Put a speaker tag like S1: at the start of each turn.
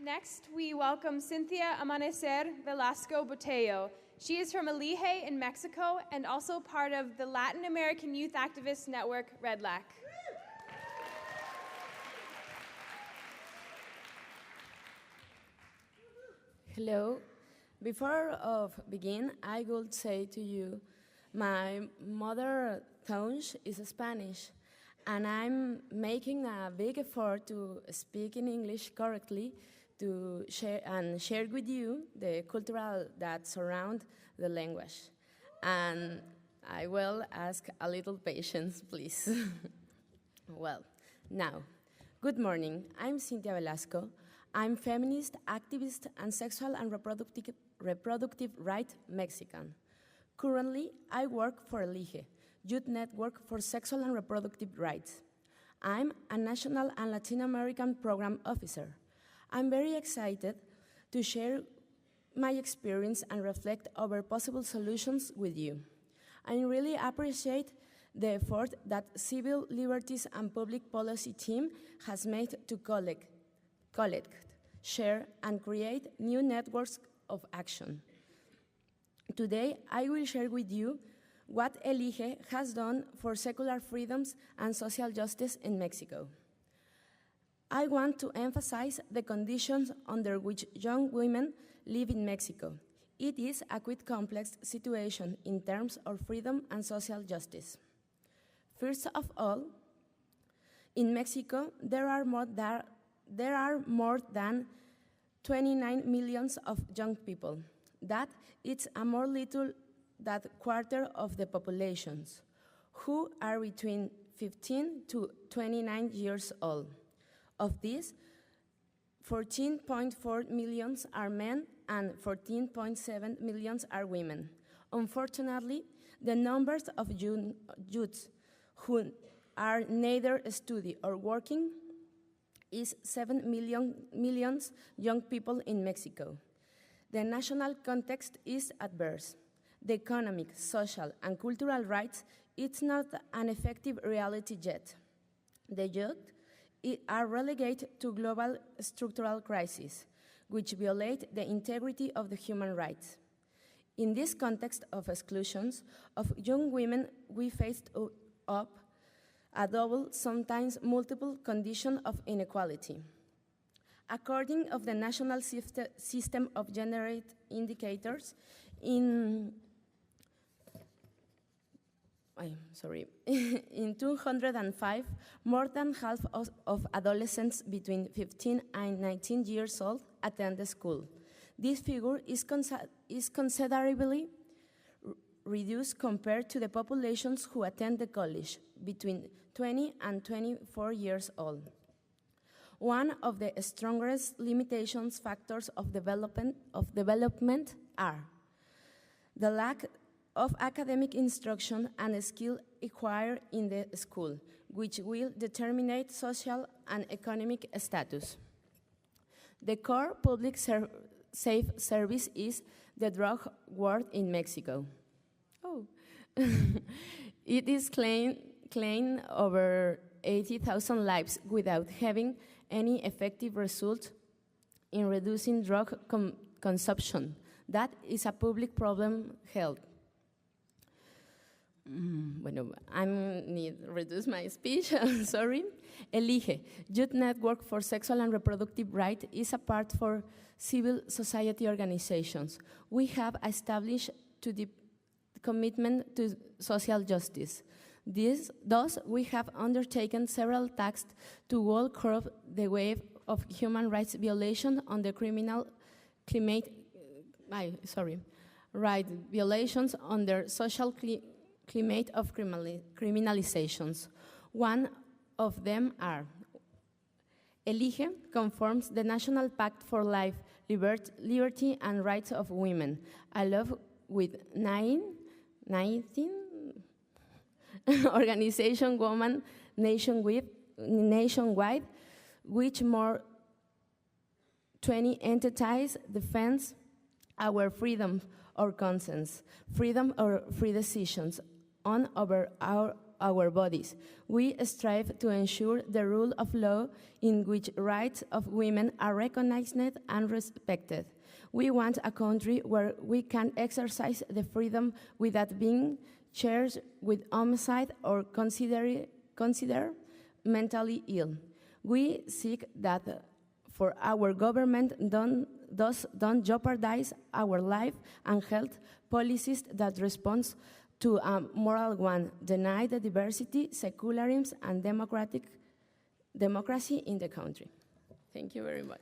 S1: Next, we welcome Cinthya Amanecer Velasco Botello. She is from Elige in Mexico and also part of the Latin American Youth Activist Network, REDLAC.
S2: Hello. Before of begin, I would say to you, my mother tongue is Spanish, and I'm making a big effort to speak in English correctly to share with you the cultural that surround the language. And I will ask a little patience, please. Well, now, good morning. I'm Cinthya Velasco. I'm feminist, activist, and sexual and reproductive right Mexican. Currently, I work for Elige, Youth Network for Sexual and Reproductive Rights. I'm a national and Latin American program officer. I'm very excited to share my experience and reflect over possible solutions with you. I really appreciate the effort that Civil Liberties and Public Policy team has made to collect, share, and create new networks of action. Today, I will share with you what Elige has done for secular freedoms and social justice in Mexico. I want to emphasize the conditions under which young women live in Mexico. It is a quite complex situation in terms of freedom and social justice. First of all, in Mexico, there are more than 29 million of young people. That it's a more little than quarter of the populations, who are between 15 to 29 years old. Of these, 14.4 million are men and 14.7 million are women. Unfortunately, the numbers of youths who are neither studying or working is 7 million young people in Mexico. The national context is adverse. The economic, social, and cultural rights, it's not an effective reality yet. The youth are relegated to global structural crises, which violate the integrity of the human rights. In this context of exclusions of young women, we faced up a double, sometimes multiple condition of inequality. According to the National System of Gender Indicators, in 2005, more than half of adolescents between 15 and 19 years old attend school. This figure is considerably reduced compared to the populations who attend the college, between 20 and 24 years old. One of the strongest limitations factors of development are the lack of academic instruction and skill acquired in the school, which will determine social and economic status. The core public safe service is the drug war in Mexico. Oh, it is claimed over 80,000 lives without having any effective result in reducing drug consumption. That is a public problem health. I need to reduce my speech, sorry. Elige, Youth Network for Sexual and Reproductive Rights, is a part for civil society organizations. We have established the commitment to social justice. Thus, we have undertaken several tasks to will curb the wave of human rights violation on the right violations on the social climate of criminalizations. One of them are Elige conforms the National Pact for Life, Liberty and Rights of Women, along with 19 organization women nationwide, which more 20 entities defend our freedom or conscience, freedom or free decisions on over our bodies. We strive to ensure the rule of law in which rights of women are recognized and respected. We want a country where we can exercise the freedom without being charged with homicide or considered mentally ill. We seek that for our government don't jeopardize our life and health policies that respond to a moral one, deny the diversity, secularism, and democracy in the country. Thank you very much.